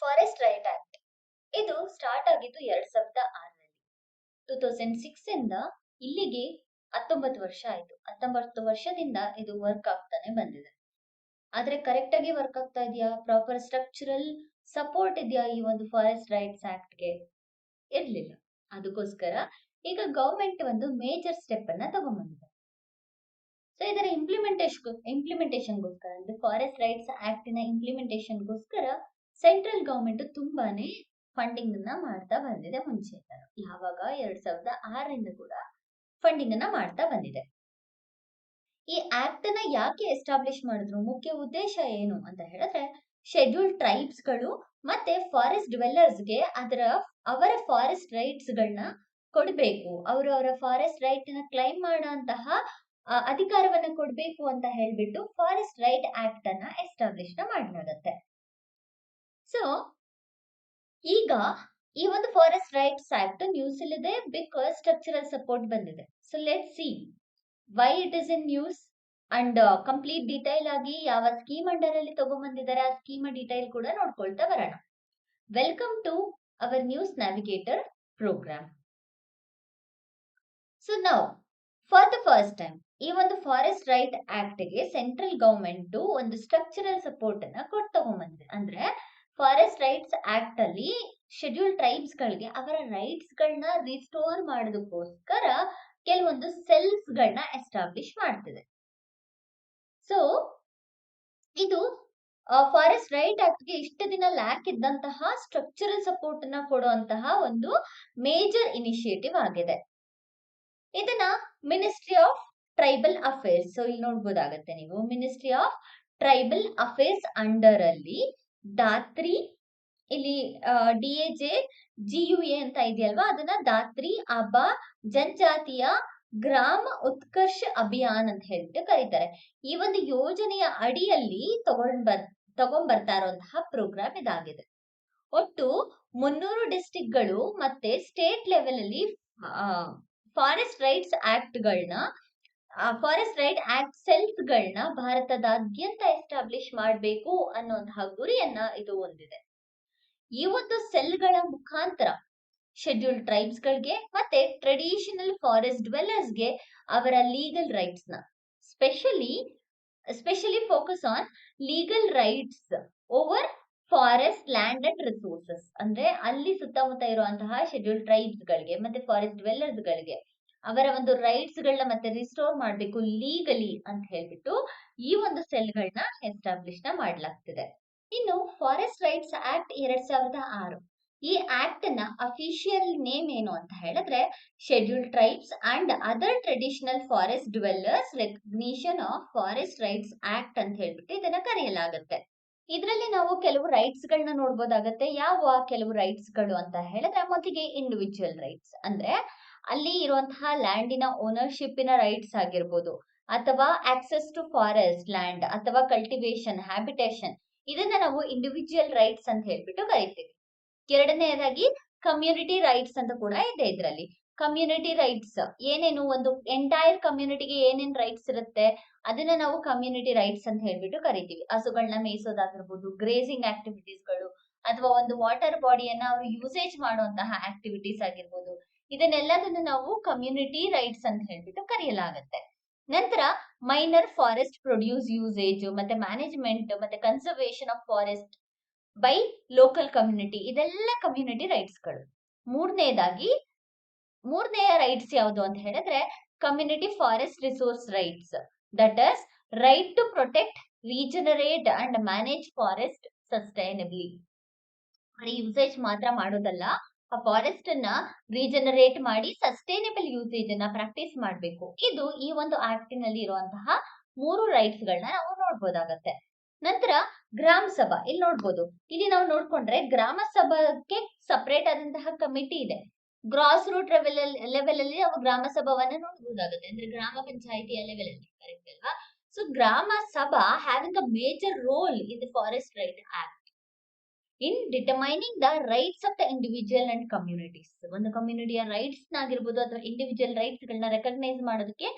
Forest right act ಇದು start ಆಗಿದ್ದು 2006ರಲ್ಲಿ. 2006 ಇಂದ ಇಲ್ಲಿಗೆ 19 ವರ್ಷ ಆಯ್ತು. 19 ವರ್ಷದಿಂದ ಇದು ವರ್ಕ್ ಆಗ್ತಾನೆ ಬಂದಿದೆ. ಆದ್ರೆ ಕರೆಕ್ಟ್ ಆಗಿ ವರ್ಕ್ ಆಗ್ತಾ ಇದೆಯಾ? ಪ್ರಾಪರ್ ಸ್ಟ್ರಕ್ಚರಲ್ ಸಪೋರ್ಟ್ ಇದೆಯಾ ಈ ಒಂದು ಫಾರೆಸ್ಟ್ ರೈಟ್ಸ್ ಆಕ್ಟ್ಗೆ? ಇರ್ಲಿಲ್ಲ. ಅದಕ್ಕೋಸ್ಕರ ಈಗ ಗವರ್ಮೆಂಟ್ ಒಂದು ಮೇಜರ್ ಸ್ಟೆಪ್ ಅನ್ನ ತಗೊಂಡ್ಬಂದಿದೆ. ಸೊ ಇದರ ಇಂಪ್ಲಿಮೆಂಟೇಷನ್ಗೋಸ್ಕರ ಅಂದ್ರೆ ಫಾರೆಸ್ಟ್ ರೈಟ್ಸ್ ಆಕ್ಟ್ ನ ಇಂಪ್ಲಿಮೆಂಟೇಷನ್ಗೋಸ್ಕರ ಸೆಂಟ್ರಲ್ ಗವರ್ಮೆಂಟ್ ತುಂಬಾನೇ ಫಂಡಿಂಗ್ ಅನ್ನ ಮಾಡ್ತಾ ಬಂದಿದೆ ಮುಂಚೆ. ಯಾವಾಗ 2006ರಿಂದ ಕೂಡ ಫಂಡಿಂಗ್ ಅನ್ನ ಮಾಡ್ತಾ ಬಂದಿದೆ. ಈ ಆಕ್ಟ್ ನ ಯಾಕೆ ಎಸ್ಟಾಬ್ಲಿಷ್ ಮಾಡಿದ್ರು? ಮುಖ್ಯ ಉದ್ದೇಶ ಏನು ಅಂತ ಹೇಳಿದ್ರೆ, ಶೆಡ್ಯೂಲ್ಡ್ ಟ್ರೈಬ್ಸ್ ಗಳು ಮತ್ತೆ ಫಾರೆಸ್ಟ್ ಗೆ ಅವರ ಫಾರೆಸ್ಟ್ ರೈಟ್ಸ್ ಗಳನ್ನ ಕೊಡಬೇಕು. ಅವರ ಫಾರೆಸ್ಟ್ ರೈಟ್ ನ ಕ್ಲೈಮ್ ಮಾಡುವಂತಹ ಅಧಿಕಾರವನ್ನ ಕೊಡಬೇಕು ಅಂತ ಹೇಳ್ಬಿಟ್ಟು ಫಾರೆಸ್ಟ್ ರೈಟ್ ಆಕ್ಟ್ ಅನ್ನ ಎಸ್ಟಾಬ್ಲಿಷ್ ಮಾಡಲಾಗುತ್ತೆ. ಸೊ ಈಗ ಈ ಒಂದು ಫಾರೆಸ್ಟ್ ರೈಟ್ಸ್ ಆಕ್ಟ್ ನ್ಯೂಸ್ ಇಲ್ಲಿದೆ ಬಿಕಾಸ್ ಸ್ಟ್ರಕ್ಚರಲ್ ಸಪೋರ್ಟ್ ಬಂದಿದೆ. So let see why it is in news and complete detail ಆಗಿ ಯಾವ ಸ್ಕೀಮ್ ಅಂಡರ್ ಅಲ್ಲಿ ತಗೊಂಡ್ಬಂದಿದ್ದಾರೆ ಆ ಸ್ಕೀಮ್ ಡೀಟೈಲ್ ಕೂಡ ನೋಡ್ಕೊಳ್ತಾ ಬರೋಣ. Welcome to our news navigator programme. So now for the first time ಈ ಒಂದು ಫಾರೆಸ್ಟ್ ರೈಟ್ ಆಕ್ಟ್ ಗೆ ಸೆಂಟ್ರಲ್ ಗವರ್ಮೆಂಟ್ ಒಂದು ಸ್ಟ್ರಕ್ಚರಲ್ ಸಪೋರ್ಟ್ ಅನ್ನ ಕೊಟ್ಟು ತಗೊಂಡ್ಬಂದಿದೆ. ಅಂದ್ರೆ ಫಾರೆಸ್ಟ್ ರೈಟ್ಸ್ ಆಕ್ಟ್ ಅಲ್ಲಿ ಶೆಡ್ಯೂಲ್ಡ್ ಟ್ರೈಬ್ಸ್ ಗಳಿಗೆ ಅವರ ರೈಟ್ಸ್ ಗಳನ್ನ ರಿಸ್ಟೋರ್ ಮಾಡೋದಕ್ಕೋಸ್ಕರ ಕೆಲವೊಂದು ಸೆಲ್ಸ್ ಗಳನ್ನ ಎಸ್ಟಾಬ್ಲಿಷ್ ಮಾಡ್ತಿದೆ. ಸೊ ಇದು ಫಾರೆಸ್ಟ್ ರೈಟ್ ಆಕ್ಟ್ ಗೆ ಇಷ್ಟು ದಿನ ಲ್ಯಾಕ್ ಇದ್ದಂತಹ ಸ್ಟ್ರಕ್ಚರಲ್ ಸಪೋರ್ಟ್ ನ ಕೊಡುವಂತಹ ಒಂದು ಮೇಜರ್ ಇನಿಷಿಯೇಟಿವ್ ಆಗಿದೆ. ಇದನ್ನ ministry of tribal affairs, so ಇಲ್ಲಿ ನೋಡ್ಬೋದಾಗತ್ತೆ ನೀವು, ministry of tribal affairs under ಅಲ್ಲಿ ದಾತ್ರಿ, ಇಲ್ಲಿ DAJGUA ಅಂತ ಇದೆಯಲ್ವಾ, ಅದನ್ನ ದಾತ್ರಿ ಅಬಾ ಜನಜಾತಿಯ ಗ್ರಾಮ ಉತ್ಕರ್ಷ ಅಭಿಯಾನ್ ಅಂತ ಹೇಳ್ಬಿಟ್ಟು ಕರೀತಾರೆ. ಈ ಒಂದು ಯೋಜನೆಯ ಅಡಿಯಲ್ಲಿ ತಗೊಂಡ್ಬರ್ತಾ ಇರುವಂತಹ ಪ್ರೋಗ್ರಾಮ್ ಇದಾಗಿದೆ. ಒಟ್ಟು 300 ಡಿಸ್ಟ್ರಿಕ್ಟ್ ಗಳು ಮತ್ತೆ ಸ್ಟೇಟ್ ಲೆವೆಲ್ ಅಲ್ಲಿ ಫಾರೆಸ್ಟ್ ರೈಟ್ಸ್ ಆಕ್ಟ್ ಗಳನ್ನ ಫಾರೆಸ್ಟ್ ರೈಟ್ ಆಕ್ಟ್ ಸೆಲ್ಸ್ ಗಳನ್ನ ಭಾರತದಾದ್ಯಂತ ಎಸ್ಟಾಬ್ಲಿಷ್ ಮಾಡಬೇಕು ಅನ್ನುವಂತಹ ಗುರಿಯನ್ನ ಇದು ಹೊಂದಿದೆ. ಈ ಒಂದು ಸೆಲ್ ಗಳ ಮುಖಾಂತರ ಶೆಡ್ಯೂಲ್ಡ್ ಟ್ರೈಬ್ಸ್ ಗಳಿಗೆ ಮತ್ತೆ ಟ್ರೆಡಿಷನಲ್ ಫಾರೆಸ್ಟ್ ಡ್ವೆಲ್ಲರ್ಸ್ ಗೆ ಅವರ ಲೀಗಲ್ ರೈಟ್ಸ್ ನ specially focus on legal rights over forest land and resources. ಅಂದ್ರೆ ಅಲ್ಲಿ ಸುತ್ತಮುತ್ತ ಇರುವಂತಹ ಶೆಡ್ಯೂಲ್ಡ್ ಟ್ರೈಬ್ಸ್ ಗಳಿಗೆ ಮತ್ತೆ ಫಾರೆಸ್ಟ್ ಡ್ವೆಲ್ಲರ್ಸ್ ಗಳಿಗೆ ಅವರ ಒಂದು ರೈಟ್ಸ್ ಗಳನ್ನ ಮತ್ತೆ ರಿಸ್ಟೋರ್ ಮಾಡಬೇಕು ಲೀಗಲಿ ಅಂತ ಹೇಳ್ಬಿಟ್ಟು ಈ ಒಂದು ಸೆಲ್ ಗಳನ್ನ ಎಸ್ಟಾಬ್ಲಿಷ್ ಮಾಡಲಾಗ್ತಿದೆ. ಇನ್ನು ಫಾರೆಸ್ಟ್ ರೈಟ್ಸ್ ಆಕ್ಟ್ 2006, ಈ ಆಕ್ಟ್ ನ ಅಫಿಷಿಯಲ್ ನೇಮ್ ಏನು ಅಂತ ಹೇಳಿದ್ರೆ scheduled tribes and other traditional forest dwellers recognition of forest rights act ಅಂತ ಹೇಳ್ಬಿಟ್ಟು ಇದನ್ನ ಕರೆಯಲಾಗುತ್ತೆ. ಇದರಲ್ಲಿ ನಾವು ಕೆಲವು ರೈಟ್ಸ್ ಗಳನ್ನ ನೋಡ್ಬೋದಾಗತ್ತೆ. ಯಾವ ಕೆಲವು ರೈಟ್ಸ್ ಗಳು ಅಂತ ಹೇಳಿದ್ರೆ, ಮೊದಲಿಗೆ ಇಂಡಿವಿಜುವಲ್ ರೈಟ್ಸ್, ಅಂದ್ರೆ ಅಲ್ಲಿ ಇರುವಂತಹ ಲ್ಯಾಂಡಿನ ಓನರ್ಶಿಪ್ಪಿನ ರೈಟ್ಸ್ ಆಗಿರ್ಬೋದು, ಅಥವಾ ಆಕ್ಸೆಸ್ ಟು ಫಾರೆಸ್ಟ್ ಲ್ಯಾಂಡ್ ಅಥವಾ ಕಲ್ಟಿವೇಶನ್, ಹ್ಯಾಬಿಟೇಷನ್, ಇದನ್ನ ನಾವು ಇಂಡಿವಿಜುವಲ್ ರೈಟ್ಸ್ ಅಂತ ಹೇಳ್ಬಿಟ್ಟು ಕರಿತೀವಿ. ಎರಡನೇದಾಗಿ ಕಮ್ಯುನಿಟಿ ರೈಟ್ಸ್ ಅಂತ ಕೂಡ ಇದೆ. ಇದರಲ್ಲಿ ಕಮ್ಯುನಿಟಿ ರೈಟ್ಸ್ ಏನೇನು, ಒಂದು ಎಂಟೈರ್ ಕಮ್ಯುನಿಟಿಗೆ ಏನೇನ್ ರೈಟ್ಸ್ ಇರುತ್ತೆ ಅದನ್ನ ನಾವು ಕಮ್ಯುನಿಟಿ ರೈಟ್ಸ್ ಅಂತ ಹೇಳ್ಬಿಟ್ಟು ಕರಿತೀವಿ. ಹಸುಗಳನ್ನ ಮೇಯಿಸೋದಾಗಿರ್ಬೋದು, ಗ್ರೇಸಿಂಗ್ ಆಕ್ಟಿವಿಟೀಸ್ ಗಳು, ಅಥವಾ ಒಂದು ವಾಟರ್ ಬಾಡಿಯನ್ನ ಅವರು ಯೂಸೇಜ್ ಮಾಡುವಂತಹ ಆಕ್ಟಿವಿಟೀಸ್ ಆಗಿರ್ಬೋದು, ಇದನ್ನೆಲ್ಲದನ್ನು ನಾವು ಕಮ್ಯುನಿಟಿ ರೈಟ್ಸ್ ಅಂತ ಹೇಳ್ಬಿಟ್ಟು ಕರೆಯಲಾಗುತ್ತೆ. ನಂತರ ಮೈನರ್ ಫಾರೆಸ್ಟ್ ಪ್ರೊಡ್ಯೂಸ್ ಯೂಸೇಜ್ ಮತ್ತೆ ಮ್ಯಾನೇಜ್ಮೆಂಟ್ ಮತ್ತೆ conservation of forest by local community, ಇದೆಲ್ಲ ಕಮ್ಯುನಿಟಿ ರೈಟ್ಸ್ ಗಳು. ಮೂರನೆಯ ರೈಟ್ಸ್ ಯಾವುದು ಅಂತ ಹೇಳಿದ್ರೆ community forest resource rights, that is right to protect, regenerate and manage forest sustainably. Usage ಮಾತ್ರ ಮಾಡೋದಲ್ಲ, ಆ ಫಾರೆಸ್ಟ್ ಅನ್ನ ರೀಜನರೇಟ್ ಮಾಡಿ ಸಸ್ಟೈನಬಲ್ ಯೂಸೇಜ್ ಅನ್ನ ಪ್ರಾಕ್ಟೀಸ್ ಮಾಡಬೇಕು. ಇದು ಈ ಒಂದು ಆಕ್ಟಿನಲ್ಲಿ ಇರುವಂತಹ 3 ರೈಟ್ಸ್ ಗಳನ್ನ ನಾವು ನೋಡ್ಬೋದಾಗತ್ತೆ. ನಂತರ ಗ್ರಾಮ ಸಭಾ, ಇಲ್ಲಿ ನೋಡ್ಬೋದು, ಇಲ್ಲಿ ನಾವು ನೋಡ್ಕೊಂಡ್ರೆ ಗ್ರಾಮ ಸಭಾಕ್ಕೆ ಸಪರೇಟ್ ಆದಂತಹ ಕಮಿಟಿ ಇದೆ. ಗ್ರಾಸ್ ರೂಟ್ ಲೆವೆಲ್ ಅಲ್ಲಿ ನಾವು ಗ್ರಾಮ ಸಭಾವನ್ನ ನೋಡ್ಬೋದಾಗುತ್ತೆ, ಅಂದ್ರೆ ಗ್ರಾಮ ಪಂಚಾಯಿತಿಯ ಲೆವೆಲ್ ಅಲ್ಲಿ, ಕರೆಕ್ಟ್ ಅಲ್ವಾ? ಸೊ ಗ್ರಾಮ ಸಭಾ having a major role in the forest right act in determining the rights of the individual and communities. ಒಂದು ಕಮ್ಯುನಿಟಿಯ ರೈಟ್ಸ್ ಆಗಿರ್ಬೋದು ಅಥವಾ ಇಂಡಿವಿಜುವಲ್ ರೈಟ್ಸ್ ಗಳನ್ನ ರೆಕಗ್ನೈಸ್ ಮಾಡೋದಕ್ಕೆ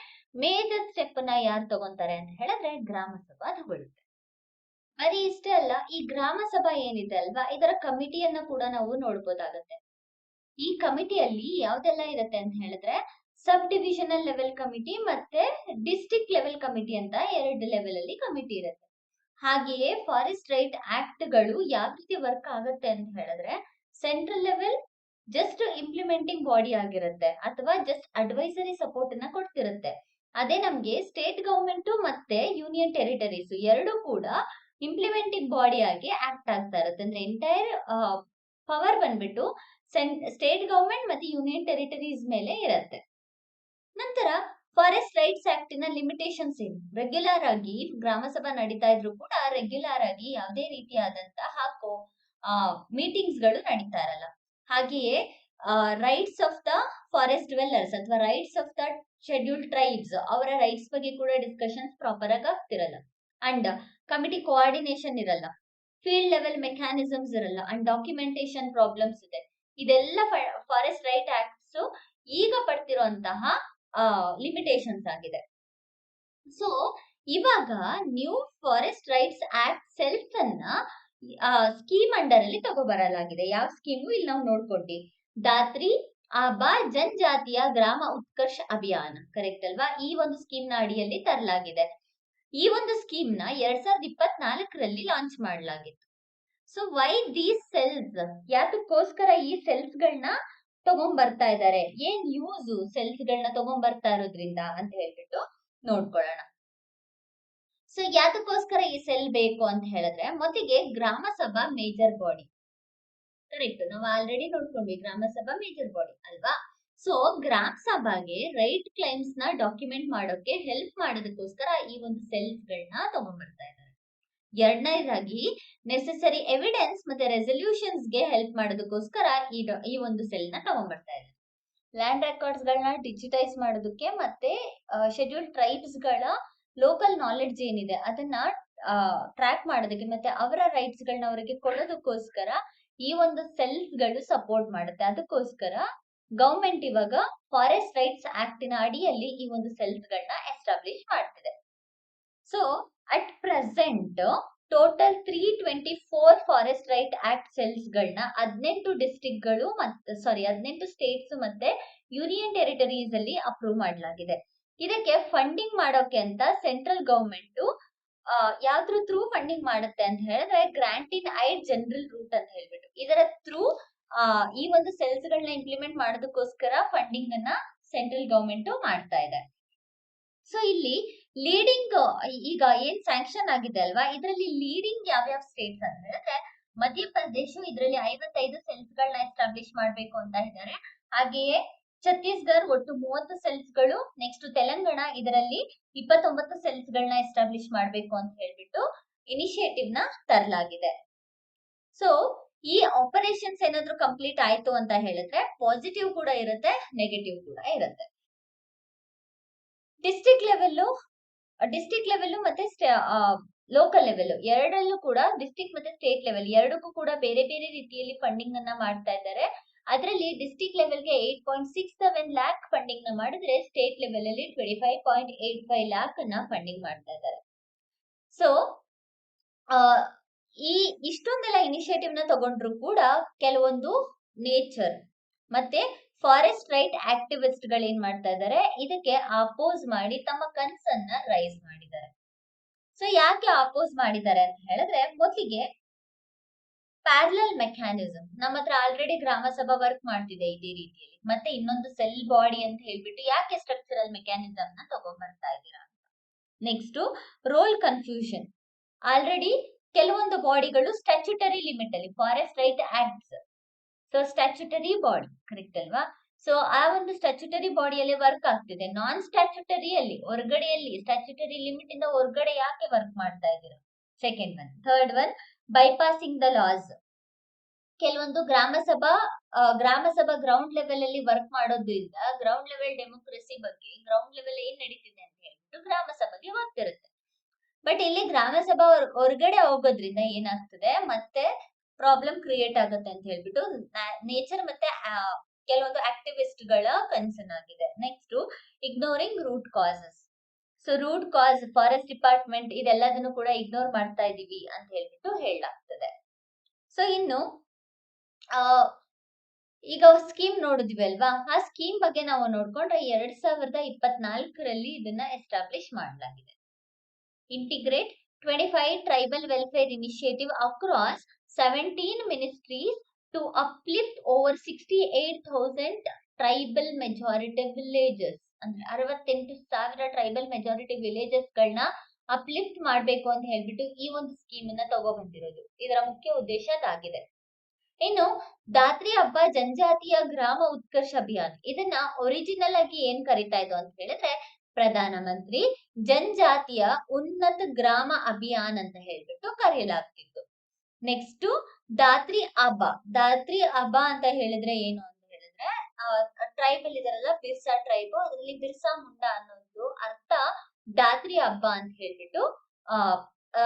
ಮೇಜರ್ ಸ್ಟೆಪ್ ನ ಯಾರು ತಗೊಂತಾರೆ ಅಂತ ಹೇಳಿದ್ರೆ ಗ್ರಾಮ ಸಭಾ ತಗೊಳ್ಳುತ್ತೆ. ಬರೀ ಇಷ್ಟೇ ಅಲ್ಲ, ಈ ಗ್ರಾಮ ಸಭಾ ಏನಿದೆ ಅಲ್ವಾ, ಇದರ ಕಮಿಟಿಯನ್ನ ಕೂಡ ನಾವು ನೋಡ್ಬೋದಾಗತ್ತೆ. ಈ ಕಮಿಟಿಯಲ್ಲಿ ಯಾವ್ದೆಲ್ಲ ಇರುತ್ತೆ ಅಂತ ಹೇಳಿದ್ರೆ, ಸಬ್ ಡಿವಿಷನಲ್ ಲೆವೆಲ್ ಕಮಿಟಿ ಮತ್ತೆ ಡಿಸ್ಟ್ರಿಕ್ಟ್ ಲೆವೆಲ್ ಕಮಿಟಿ ಅಂತ 2 ಲೆವೆಲ್ ಅಲ್ಲಿ ಕಮಿಟಿ ಇರುತ್ತೆ. ಹಾಗೆಯೇ ಫಾರೆಸ್ಟ್ ರೈಟ್ ಆಕ್ಟ್ ಗಳು ಯಾವ ರೀತಿ ವರ್ಕ್ ಆಗುತ್ತೆ ಅಂತ ಹೇಳಿದ್ರೆ, central level just implementing body ಆಗಿರುತ್ತೆ ಅಥವಾ ಜಸ್ಟ್ ಅಡ್ವೈಸರಿ ಸಪೋರ್ಟ್ ಅನ್ನ ಕೊಡ್ತಿರುತ್ತೆ. ಅದೇ ನಮ್ಗೆ ಸ್ಟೇಟ್ ಗವರ್ಮೆಂಟ್ ಮತ್ತೆ ಯೂನಿಯನ್ ಟೆರಿಟರೀಸ್ ಎರಡು ಕೂಡ ಇಂಪ್ಲಿಮೆಂಟಿಂಗ್ ಬಾಡಿ ಆಗಿ ಆಕ್ಟ್ ಆಗ್ತಾ ಇರುತ್ತೆ. ಅಂದ್ರೆ ಎಂಟೈರ್ ಪವರ್ ಬಂದ್ಬಿಟ್ಟು ಸ್ಟೇಟ್ ಗವರ್ಮೆಂಟ್ ಮತ್ತೆ ಯೂನಿಯನ್ ಟೆರಿಟರೀಸ್ ಮೇಲೆ ಇರುತ್ತೆ. ನಂತರ ಫಾರೆಸ್ಟ್ ರೈಟ್ಸ್ ಆಕ್ಟಿನ ಲಿಮಿಟೇಷನ್ಸ್ ಏನು? ರೆಗ್ಯುಲರ್ ಆಗಿ ಗ್ರಾಮ ಸಭಾ ನಡೀತಾ ಇದ್ರು ಕೂಡ ರೆಗ್ಯುಲರ್ ಆಗಿ ಯಾವುದೇ ರೀತಿಯಾದಂತಹ ಮೀಟಿಂಗ್ಸ್ ಗಳು ನಡೀತಾ ಇರಲ್ಲ. ಹಾಗೆಯೇ rights of the forest dwellers ಅಥವಾ rights of the scheduled tribes ಅವರ ರೈಟ್ಸ್ ಬಗ್ಗೆ ಕೂಡ ಡಿಸ್ಕಷನ್ಸ್ ಪ್ರಾಪರ್ ಆಗಿ ಆಗ್ತಿರಲ್ಲ. ಅಂಡ್ ಕಮಿಟಿ ಕೋಆರ್ಡಿನೇಷನ್ ಇರಲ್ಲ, ಫೀಲ್ಡ್ ಲೆವೆಲ್ ಮೆಕ್ಯಾನಿಸಮ್ಸ್ ಇರಲ್ಲ, ಅಂಡ್ ಡಾಕ್ಯುಮೆಂಟೇಶನ್ ಪ್ರಾಬ್ಲಮ್ಸ್ ಇದೆ. ಇದೆಲ್ಲ ಫಾರೆಸ್ಟ್ ರೈಟ್ ಆಕ್ಟ್ಸ್ ಈಗ ಪಡ್ತಿರುವಂತಹ ಲಿಮಿಟೇಷನ್ಸ್ ಆಗಿದೆ. ಸೊ ಇವಾಗ new forest rights act self ಅನ್ನ ಸ್ಕೀಮ್ ಅಂಡರ್ ಅಲ್ಲಿ ತಗೋಬರಲಾಗಿದೆ. ಯಾವ ಸ್ಕೀಮು ಇಲ್ಲಿ ನಾವು ನೋಡ್ಕೊಂಡ್ವಿ, ದಾತ್ರಿ ಆಬಾ ಜನಜಾತಿಯ ಗ್ರಾಮ ಉತ್ಕರ್ಷ ಅಭಿಯಾನ, ಕರೆಕ್ಟ್ ಅಲ್ವಾ? ಈ ಒಂದು ಸ್ಕೀಮ್ ನ ಅಡಿಯಲ್ಲಿ ತರಲಾಗಿದೆ. ಈ ಒಂದು ಸ್ಕೀಮ್ ನ 2024ರಲ್ಲಿ ಲಾಂಚ್ ಮಾಡಲಾಗಿತ್ತು. ಸೊ ವೈ ದೀಸ್ ಸೆಲ್ಸ್, ಯಾತಕ್ಕೋಸ್ಕರ ಈ ಸೆಲ್ಸ್ ಗಳನ್ನ ತಗೊಂಡ್ ಬರ್ತಾ ಇದ್ದಾರೆ, ಏನ್ ಯೂಸ್ ಸೆಲ್ಸ್ ಗಳನ್ನ ತಗೊಂಡ್ ಬರ್ತಾ ಇರೋದ್ರಿಂದ ಅಂತ ಹೇಳ್ಬಿಟ್ಟು ನೋಡ್ಕೊಳ್ಳೋಣ. ಸೊ ಯಾತಕ್ಕೋಸ್ಕರ ಈ ಸೆಲ್ ಬೇಕು ಅಂತ ಹೇಳಿದ್ರೆ, ಮೊದಲಿಗೆ ಗ್ರಾಮ ಸಭಾ ಮೇಜರ್ ಬಾಡಿ, ಕರೆಕ್ಟ್, ನಾವು ಆಲ್ರೆಡಿ ನೋಡ್ಕೊಂಡ್ವಿ ಗ್ರಾಮ ಸಭಾ ಮೇಜರ್ ಬಾಡಿ ಅಲ್ವಾ? ಸೊ ಗ್ರಾಮ ಸಭಾಗೆ ರೈಟ್ ಕ್ಲೈಮ್ಸ್ ನ ಡಾಕ್ಯುಮೆಂಟ್ ಮಾಡೋಕೆ ಹೆಲ್ಪ್ ಮಾಡೋದಕ್ಕೋಸ್ಕರ ಈ ಒಂದು ಸೆಲ್ಸ್ ಗಳನ್ನ ತಗೊಂಡ್ಬರ್ತಾ ಇದ್ದಾರೆ. ಎರಡನೇದಾಗಿ ನೆಸೆಸರಿ ಎವಿಡೆನ್ಸ್ ಮತ್ತೆ ರೆಸಲ್ಯೂಷನ್ಸ್ ಗೆ ಹೆಲ್ಪ್ ಮಾಡೋದಕ್ಕೋಸ್ಕರ ಈ ಒಂದು ಸೆಲ್ ನ ತಗೊಂಡ್ಬರ್ತಾ ಇದ್ದಾರೆ. ಲ್ಯಾಂಡ್ ರೆಕಾರ್ಡ್ಸ್ ಗಳನ್ನ ಡಿಜಿಟೈಸ್ ಮಾಡೋದಕ್ಕೆ ಮತ್ತೆ ಶೆಡ್ಯೂಲ್ಡ್ ಟ್ರೈಬ್ಸ್ ಗಳ ಲೋಕಲ್ ನಾಲೆಡ್ಜ್ ಏನಿದೆ ಅದನ್ನ ಟ್ರ್ಯಾಕ್ ಮಾಡೋದಕ್ಕೆ ಮತ್ತೆ ಅವರ ರೈಟ್ಸ್ ಗಳನ್ನ ಅವರಿಗೆ ಕೊಡೋದಕ್ಕೋಸ್ಕರ ಈ ಒಂದು ಸೆಲ್ಸ್ ಗಳು ಸಪೋರ್ಟ್ ಮಾಡುತ್ತೆ. ಅದಕ್ಕೋಸ್ಕರ ಗವರ್ಮೆಂಟ್ ಇವಾಗ ಫಾರೆಸ್ಟ್ ರೈಟ್ಸ್ ಆಕ್ಟಿನ ಅಡಿಯಲ್ಲಿ ಈ ಒಂದು ಸೆಲ್ಸ್ ಗಳನ್ನ ಎಸ್ಟಾಬ್ಲಿಷ್ ಮಾಡ್ತಿದೆ. So at present total 324 forest right act cells ಗಳನ್ನ 18 ಡಿಸ್ಟ್ರಿಕ್ಟ್ ಗಳು ಮತ್ತೆ 18 ಸ್ಟೇಟ್ಸ್ ಮತ್ತೆ ಯೂನಿಯನ್ ಟೆರಿಟರೀಸ್ ಅಲ್ಲಿ ಅಪ್ರೂವ್ ಮಾಡಲಾಗಿದೆ. ಇದಕ್ಕೆ ಫಂಡಿಂಗ್ ಮಾಡೋಕೆ ಅಂತ ಸೆಂಟ್ರಲ್ ಗವರ್ಮೆಂಟ್ ಯಾವ್ದ್ರ ಥ್ರೂ ಫಂಡಿಂಗ್ ಮಾಡುತ್ತೆ ಅಂತ ಹೇಳಿದ್ರೆ, ಗ್ರಾಂಟ್ ಇನ್ ಐಡ್ ಜನರಲ್ ರೂಟ್ ಅಂತ ಹೇಳ್ಬಿಟ್ಟು ಇದರ ಥ್ರೂ ಈ ಒಂದು ಸೆಲ್ಸ್ ಗಳನ್ನ ಇಂಪ್ಲಿಮೆಂಟ್ ಮಾಡೋದಕ್ಕೋಸ್ಕರ ಫಂಡಿಂಗ್ ಅನ್ನ ಸೆಂಟ್ರಲ್ ಗವರ್ಮೆಂಟ್ ಮಾಡ್ತಾ ಇದೆ. ಸೊ ಇಲ್ಲಿ ಲೀಡಿಂಗ್ ಈಗ ಏನ್ ಸ್ಯಾಂಕ್ಷನ್ ಆಗಿದೆ ಅಲ್ವಾ, ಇದರಲ್ಲಿ ಲೀಡಿಂಗ್ ಯಾವ್ಯಾವ ಸ್ಟೇಟ್ಸ್ ಅಂತ ಹೇಳಿದ್ರೆ, ಮಧ್ಯಪ್ರದೇಶ ಇದರಲ್ಲಿ 55 ಸೆಲ್ಸ್ ಗಳನ್ನ ಎಸ್ಟಾಬ್ಲಿಷ್ ಮಾಡ್ಬೇಕು ಅಂತ ಇದ್ದಾರೆ. ಹಾಗೆಯೇ ಛತ್ತೀಸ್ಗಢ ಒಟ್ಟು 30 ಸೆಲ್ಸ್ ಗಳು, ನೆಕ್ಸ್ಟ್ ತೆಲಂಗಾಣ ಇದರಲ್ಲಿ 29 ಸೆಲ್ಸ್ ಗಳನ್ನ ಎಸ್ಟಾಬ್ಲಿಷ್ ಮಾಡ್ಬೇಕು ಅಂತ ಹೇಳ್ಬಿಟ್ಟು ಇನಿಷಿಯೇಟಿವ್ ನ ತರಲಾಗಿದೆ. ಸೊ ಈ ಆಪರೇಷನ್ಸ್ ಏನಾದ್ರು ಕಂಪ್ಲೀಟ್ ಆಯ್ತು ಅಂತ ಹೇಳಿದ್ರೆ ಪಾಸಿಟಿವ್ ಕೂಡ ಇರುತ್ತೆ, ನೆಗೆಟಿವ್ ಕೂಡ ಇರುತ್ತೆ. ಡಿಸ್ಟ್ರಿಕ್ಟ್ ಲೆವೆಲ್ ಮತ್ತೆ ಲೋಕಲ್ ಲೆವೆಲ್ ಎರಡರಲ್ಲೂ ಕೂಡ, ಡಿಸ್ಟ್ರಿಕ್ಟ್ ಮತ್ತೆ ಸ್ಟೇಟ್ ಲೆವೆಲ್ ಎರಡಕ್ಕೂ ಕೂಡ ಬೇರೆ ಬೇರೆ ರೀತಿಯಲ್ಲಿ ಫಂಡಿಂಗ್ ಅನ್ನ ಮಾಡ್ತಾ ಇದ್ದಾರೆ. ಅದರಲ್ಲಿ ಡಿಸ್ಟ್ರಿಕ್ಟ್ ಲೆವೆಲ್ಗೆ 8.67 ಲ್ಯಾಕ್ ಫಂಡಿಂಗ್ ನ ಮಾಡಿದ್ರೆ, ಸ್ಟೇಟ್ ಲೆವೆಲ್ ಅಲ್ಲಿ 25.85 ಲ್ಯಾಕ್ ಅನ್ನ ಫಂಡಿಂಗ್ ಮಾಡ್ತಾ ಇದ್ದಾರೆ. ಸೊ ಈ ಇಷ್ಟೊಂದೆಲ್ಲ ಇನಿಷಿಯೇಟಿವ್ ನ ತಗೊಂಡ್ರು ಕೂಡ ಕೆಲವೊಂದು ನೇಚರ್ ಮತ್ತೆ ಫಾರೆಸ್ಟ್ ರೈಟ್ ಆಕ್ಟಿವಿಸ್ಟ್ ಗಳು ಏನ್ ಮಾಡ್ತಾ ಇದ್ದಾರೆ, ಇದಕ್ಕೆ ಅಪೋಸ್ ಮಾಡಿ ತಮ್ಮ ಕನ್ಸನ್ನ ರೈಸ್ ಮಾಡಿದ್ದಾರೆ. ಸೊ ಯಾಕೆ ಅಪೋಸ್ ಮಾಡಿದ್ದಾರೆ ಅಂತ ಹೇಳಿದ್ರೆ, ಮೊದಲಿಗೆ ಪ್ಯಾರಲಲ್ ಮೆಕ್ಯಾನಿಸಮ್ ನಮ್ಮ ಹತ್ರ ಆಲ್ರೆಡಿ ಗ್ರಾಮ ಸಭಾ ವರ್ಕ್ ಮಾಡ್ತಿದೆ ಇದೇ ರೀತಿಯಲ್ಲಿ, ಮತ್ತೆ ಇನ್ನೊಂದು ಸೆಲ್ ಬಾಡಿ ಅಂತ ಹೇಳ್ಬಿಟ್ಟು ಯಾಕೆ ಸ್ಟ್ರಕ್ಚರಲ್ ಮೆಕ್ಯಾನಿಸಮ್ ನ ತಗೊಂಡ್ಬರ್ತಾ ಇದ್ದೀರಾ ಅಂತ. ನೆಕ್ಸ್ಟ್ ರೋಲ್ ಕನ್ಫ್ಯೂಷನ್, ಆಲ್ರೆಡಿ ಕೆಲವೊಂದು ಬಾಡಿಗಳು ಸ್ಟ್ಯಾಚ್ಯುಟರಿ ಲಿಮಿಟ್ ಅಲ್ಲಿ forest right acts, so statutory body, correct ಅಲ್ವಾ? ಸೊ ಆ ಒಂದು ಸ್ಟ್ಯಾಚ್ಯುಟರಿ ಬಾಡಿಯಲ್ಲಿ ವರ್ಕ್ ಆಗ್ತಿದೆ, ನಾನ್ ಸ್ಟ್ಯಾಚ್ಯುಟರಿಯಲ್ಲಿ ಹೊರಗಡೆಯಲ್ಲಿ ಸ್ಟ್ಯಾಚ್ಯುಟರಿ ಲಿಮಿಟ್ ಇಂದ ಹೊರಗಡೆ ಯಾಕೆ ವರ್ಕ್ ಮಾಡ್ತಾ ಇದ್ದೀರಾ? Second one. Third one, bypassing the loss. ಕೆಲವೊಂದು ಗ್ರಾಮ ಸಭಾ ಗ್ರೌಂಡ್ ಲೆವೆಲ್ ಅಲ್ಲಿ ವರ್ಕ್ ಮಾಡೋದ್ರಿಂದ ಗ್ರೌಂಡ್ ಲೆವೆಲ್ ಡೆಮೋಕ್ರಸಿ ಬಗ್ಗೆ, ಗ್ರೌಂಡ್ ಲೆವೆಲ್ ಏನ್ ನಡೀತಿದೆ ಅಂತ ಹೇಳ್ಬಿಟ್ಟು ಗ್ರಾಮ ಸಭೆಗೆ ಗೊತ್ತಿರುತ್ತೆ. ಬಟ್ ಇಲ್ಲಿ ಗ್ರಾಮ ಸಭಾ ಹೊರಗಡೆ ಹೋಗೋದ್ರಿಂದ ಏನಾಗ್ತದೆ, ಮತ್ತೆ ಪ್ರಾಬ್ಲಮ್ ಕ್ರಿಯೇಟ್ ಆಗುತ್ತೆ ಅಂತ ಹೇಳ್ಬಿಟ್ಟು ನೇಚರ್ ಮತ್ತೆ ಕೆಲವೊಂದು ಆಕ್ಟಿವಿಸ್ಟ್ ಗಳ ಕನ್ಸರ್ನ್ ಆಗಿದೆ. Next ignoring root causes. So root cause forest department ಇದೆಲ್ಲದನ್ನು ಕೂಡ ಇಗ್ನೋರ್ ಮಾಡ್ತಾ ಇದೀವಿ ಅಂತ ಹೇಳ್ಬಿಟ್ಟು ಹೇಳಲಾಗ್ತದೆ. ಸೊ ಇನ್ನು ಆ ಈಗ ಸ್ಕೀಮ್ ನೋಡಿದ್ವಿ ಅಲ್ವಾ, ಆ ಸ್ಕೀಮ್ ಬಗ್ಗೆ ನಾವು ನೋಡ್ಕೊಂಡ್ರೆ 2024ರಲ್ಲಿ ಇದನ್ನ ಎಸ್ಟಾಬ್ಲಿಷ್ ಮಾಡಲಾಗಿದೆ. Integrate 25 tribal welfare initiative across 17 ministries to uplift over 68,000 tribal majority villages. ಅಂದ್ರೆ 68,000 ಟ್ರೈಬಲ್ ಮೆಜಾರಿಟಿ ವಿಲೇಜಸ್ ಗಳನ್ನ ಅಪ್ಲಿಫ್ಟ್ ಮಾಡ್ಬೇಕು ಅಂತ ಹೇಳ್ಬಿಟ್ಟು ಈ ಒಂದು ಸ್ಕೀಮ್ ಅನ್ನ ತಗೊಬಂದಿರೋದು. ಇದರ ಮುಖ್ಯ ಉದ್ದೇಶ ಅದಾಗಿದೆ. ಇನ್ನು ದಾತ್ರಿ ಹಬ್ಬ ಜನಜಾತಿಯ ಗ್ರಾಮ ಉತ್ಕರ್ಷ ಅಭಿಯಾನ, ಇದನ್ನ ಒರಿಜಿನಲ್ ಆಗಿ ಏನ್ ಕರಿತಾ ಇದ್ದು ಅಂತ ಹೇಳಿದ್ರೆ ಪ್ರಧಾನ ಮಂತ್ರಿ ಜನಜಾತಿಯ ಉನ್ನತ ಗ್ರಾಮ ಅಭಿಯಾನ್ ಅಂತ ಹೇಳ್ಬಿಟ್ಟು ಕರೆಯಲಾಗ್ತಿತ್ತು. ನೆಕ್ಸ್ಟ್ ದಾತ್ರಿ ಹಬ್ಬ ಅಂತ ಹೇಳಿದ್ರೆ ಏನು ಅಂತ ಹೇಳಿದ್ರೆ ಟ್ರೈಬಲ್ ಇದರಲ್ಲ ಬಿರ್ಸಾ ಟ್ರೈಬ್, ಅದರಲ್ಲಿ ಬಿರ್ಸಾ ಮುಂಡಾ ಅನ್ನೋದು ಅರ್ಥ ದಾತ್ರಿ ಹಬ್ಬ ಅಂತ ಹೇಳ್ಬಿಟ್ಟು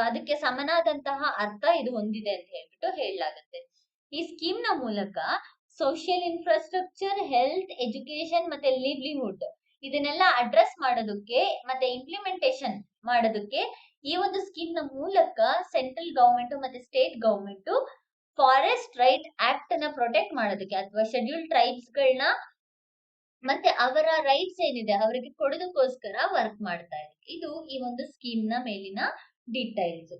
ಅದಕ್ಕೆ ಸಮನಾದಂತಹ ಅರ್ಥ ಇದು ಹೊಂದಿದೆ ಅಂತ ಹೇಳ್ಬಿಟ್ಟು ಹೇಳಲಾಗುತ್ತೆ. ಈ ಸ್ಕೀಮ್ ನ ಮೂಲಕ ಸೋಷಿಯಲ್ ಇನ್ಫ್ರಾಸ್ಟ್ರಕ್ಚರ್, ಹೆಲ್ತ್, ಎಜುಕೇಶನ್ ಮತ್ತೆ ಲಿವ್ಲಿಹುಡ್ ಇದನ್ನೆಲ್ಲ ಅಡ್ರೆಸ್ ಮಾಡೋದಕ್ಕೆ ಮತ್ತೆ ಇಂಪ್ಲಿಮೆಂಟೇಶನ್ ಮಾಡೋದಕ್ಕೆ ಈ ಒಂದು ಸ್ಕೀಮ್ ನ ಮೂಲಕ ಸೆಂಟ್ರಲ್ ಗವರ್ಮೆಂಟ್ ಮತ್ತೆ state government forest right act ಅನ್ನ ಪ್ರೊಟೆಕ್ಟ್ ಮಾಡೋದಕ್ಕೆ ಅಥವಾ ಶೆಡ್ಯೂಲ್ ಟ್ರೈಬ್ಸ್ ಗಳನ್ನ ಮತ್ತೆ ಅವರ ರೈಟ್ಸ್ ಏನಿದೆ ಅವರಿಗೆ ಕೊಡೋದಕ್ಕೋಸ್ಕರ ವರ್ಕ್ ಮಾಡ್ತಾ ಇದೆ. ಇದು ಈ ಒಂದು ಸ್ಕೀಮ್ ನ ಮೇಲಿನ ಡೀಟೈಲ್ಸ್.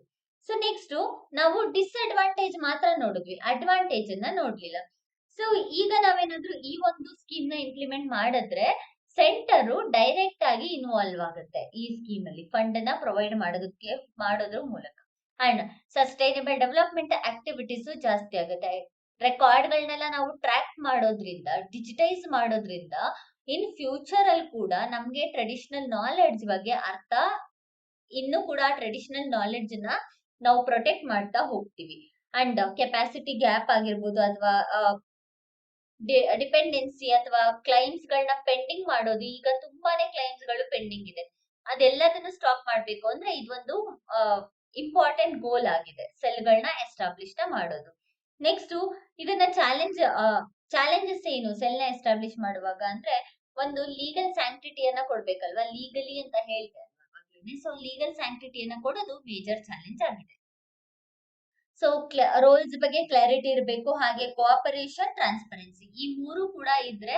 ಸೊ ನೆಕ್ಸ್ಟ್ ನಾವು ಡಿಸ್ಅಡ್ವಾಂಟೇಜ್ ಮಾತ್ರ ನೋಡಿದ್ವಿ, ಅಡ್ವಾಂಟೇಜ್ ಅನ್ನ ನೋಡ್ಲಿಲ್ಲ. ಸೊ ಈಗ ನಾವೇನಾದ್ರೂ ಈ ಒಂದು ಸ್ಕೀಮ್ ನ ಇಂಪ್ಲಿಮೆಂಟ್ ಮಾಡಿದ್ರೆ ಸೆಂಟರ್ ಡೈರೆಕ್ಟ್ ಆಗಿ ಇನ್ವಾಲ್ವ್ ಆಗುತ್ತೆ ಈ ಸ್ಕೀಮ್ ಅಲ್ಲಿ ಫಂಡ್ ಅನ್ನ ಪ್ರೊವೈಡ್ ಮಾಡೋದ್ರ ಮೂಲಕ. ಅಂಡ್ ಸಸ್ಟೈನಬಲ್ ಡೆವಲಪ್ಮೆಂಟ್ ಆಕ್ಟಿವಿಟೀಸ್ ಜಾಸ್ತಿ ಆಗುತ್ತೆ. ರೆಕಾರ್ಡ್ ಗಳನ್ನೆಲ್ಲ ನಾವು ಟ್ರ್ಯಾಕ್ ಮಾಡೋದ್ರಿಂದ, ಡಿಜಿಟೈಸ್ ಮಾಡೋದ್ರಿಂದ ಇನ್ ಫ್ಯೂಚರ್ ಅಲ್ಲಿ ಕೂಡ ನಮ್ಗೆ ಟ್ರೆಡಿಷನಲ್ ನಾಲೆಡ್ಜ್ ಬಗ್ಗೆ ಅರ್ಥ, ಇನ್ನು ಕೂಡ ಟ್ರೆಡಿಷನಲ್ ನಾಲೆಡ್ಜ್ ನ ನಾವು ಪ್ರೊಟೆಕ್ಟ್ ಮಾಡ್ತಾ ಹೋಗ್ತೀವಿ. ಅಂಡ್ ಕೆಪಾಸಿಟಿ ಗ್ಯಾಪ್ ಆಗಿರ್ಬೋದು ಅಥವಾ ಡಿಪೆಂಡೆನ್ಸಿ ಅಥವಾ ಕ್ಲೈಮ್ಸ್ ಗಳನ್ನ ಪೆಂಡಿಂಗ್ ಮಾಡೋದು, ಈಗ ತುಂಬಾನೇ ಕ್ಲೈಮ್ಸ್ ಗಳು ಪೆಂಡಿಂಗ್ ಇದೆ, ಅದೆಲ್ಲದನ್ನು ಸ್ಟಾಪ್ ಮಾಡ್ಬೇಕು ಅಂದ್ರೆ ಇದೊಂದು ಇಂಪಾರ್ಟೆಂಟ್ ಗೋಲ್ ಆಗಿದೆ, ಸೆಲ್ ಗಳನ್ನ ಎಸ್ಟಾಬ್ಲಿಷ್ ಮಾಡೋದು. ನೆಕ್ಸ್ಟ್ ಇದನ್ನ ಚಾಲೆಂಜಸ್ ಏನು ಸೆಲ್ ನ ಎಸ್ಟಾಬ್ಲಿಷ್ ಮಾಡುವಾಗ ಅಂದ್ರೆ ಒಂದು ಲೀಗಲ್ ಸ್ಯಾಂಕ್ಟಿಟಿಯನ್ನ ಕೊಡ್ಬೇಕಲ್ವಾ, ಲೀಗಲಿ ಅಂತ ಹೇಳ್ತೇವೆ. ಸೊ ಲೀಗಲ್ ಸ್ಯಾಂಕ್ಟಿಟಿಯನ್ನ ಕೊಡೋದು ಮೇಜರ್ ಚಾಲೆಂಜ್ ಆಗಿದೆ. ಸೊ ರೋಲ್ಸ್ ಬಗ್ಗೆ ಕ್ಲಾರಿಟಿ ಇರಬೇಕು, ಹಾಗೆ ಕೋಆಪರೇಷನ್, ಟ್ರಾನ್ಸ್ಪರೆನ್ಸಿ ಈ ಮೂರು ಕೂಡ ಇದ್ರೆ,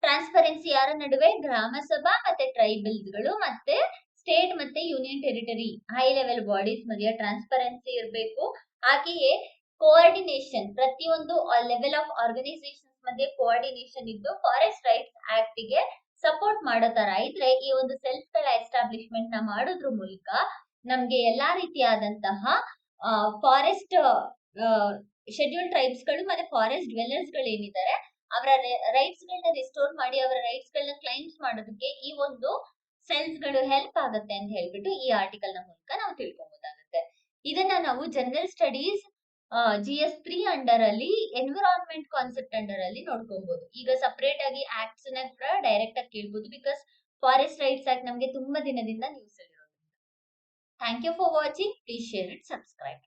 ಟ್ರಾನ್ಸ್ಪರೆನ್ಸಿ ಯಾರ ನಡುವೆ, ಗ್ರಾಮ ಸಭಾ ಮತ್ತೆ ಟ್ರೈಬಲ್ಸ್ ಗಳು ಮತ್ತೆ ಸ್ಟೇಟ್ ಮತ್ತೆ union territory high level bodies ಮಧ್ಯ ಟ್ರಾನ್ಸ್ಪರೆನ್ಸಿ ಇರಬೇಕು. ಹಾಗೆಯೇ ಕೋಆರ್ಡಿನೇಷನ್, ಪ್ರತಿಯೊಂದು ಲೆವೆಲ್ ಆಫ್ ಆರ್ಗನೈಸೇಷನ್ ಮಧ್ಯೆ ಕೋಆರ್ಡಿನೇಷನ್ ಇದ್ದು ಫಾರೆಸ್ಟ್ ರೈಟ್ಸ್ ಆಕ್ಟ್ ಗೆ ಸಪೋರ್ಟ್ ಮಾಡೋ ತರ ಇದ್ರೆ ಈ ಒಂದು ಸೆಲ್ಫ್ ಗಳ ಎಸ್ಟಾಬ್ಲಿಷ್ಮೆಂಟ್ ನ ಮಾಡೋದ್ರ ಮೂಲಕ ನಮ್ಗೆ ಎಲ್ಲಾ ರೀತಿಯಾದಂತಹ ಫಾರೆಸ್ಟ್ ಶೆಡ್ಯೂಲ್ ಟ್ರೈಬ್ಸ್ ಗಳು ಮತ್ತೆ ಫಾರೆಸ್ಟ್ ಡ್ವೆಲ್ಲರ್ಸ್ ಗಳು ಏನಿದ್ದಾರೆ ಅವರ ರೈಟ್ಸ್ ಗಳನ್ನ ರಿಸ್ಟೋರ್ ಮಾಡಿ ಅವರ ರೈಟ್ಸ್ ಗಳನ್ನ ಕ್ಲೈಮ್ಸ್ ಮಾಡೋದಕ್ಕೆ ಈ ಒಂದು ಸೆಲ್ಸ್ ಗಳು ಹೆಲ್ಪ್ ಆಗುತ್ತೆ ಅಂತ ಹೇಳ್ಬಿಟ್ಟು ಈ ಆರ್ಟಿಕಲ್ ನ ಮೂಲಕ ನಾವು ತಿಳ್ಕೊಬಹುದಾಗುತ್ತೆ. ಇದನ್ನ ನಾವು ಜನರಲ್ ಸ್ಟಡೀಸ್ GS3 ಅಂಡರ್ ಅಲ್ಲಿ ಎನ್ವಿರಾನ್ಮೆಂಟ್ ಕಾನ್ಸೆಪ್ಟ್ ಅಂಡರ್ ಅಲ್ಲಿ ನೋಡ್ಕೊಬಹುದು. ಈಗ ಸಪರೇಟ್ ಆಗಿ ಆಕ್ಟ್ಸ್ ನ ಕೂಡ ಡೈರೆಕ್ಟ್ ಆಗಿ ಕೇಳ್ಬೋದು, ಬಿಕಾಸ್ ಫಾರೆಸ್ಟ್ ರೈಟ್ಸ್ ಆಕ್ಟ್ ನಮ್ಗೆ ತುಂಬಾ ದಿನದಿಂದ ನ್ಯೂಸ್ ಅಲ್ಲಿ ಇರೋದ್ರಿಂದ. Thank you for watching. Please share and subscribe.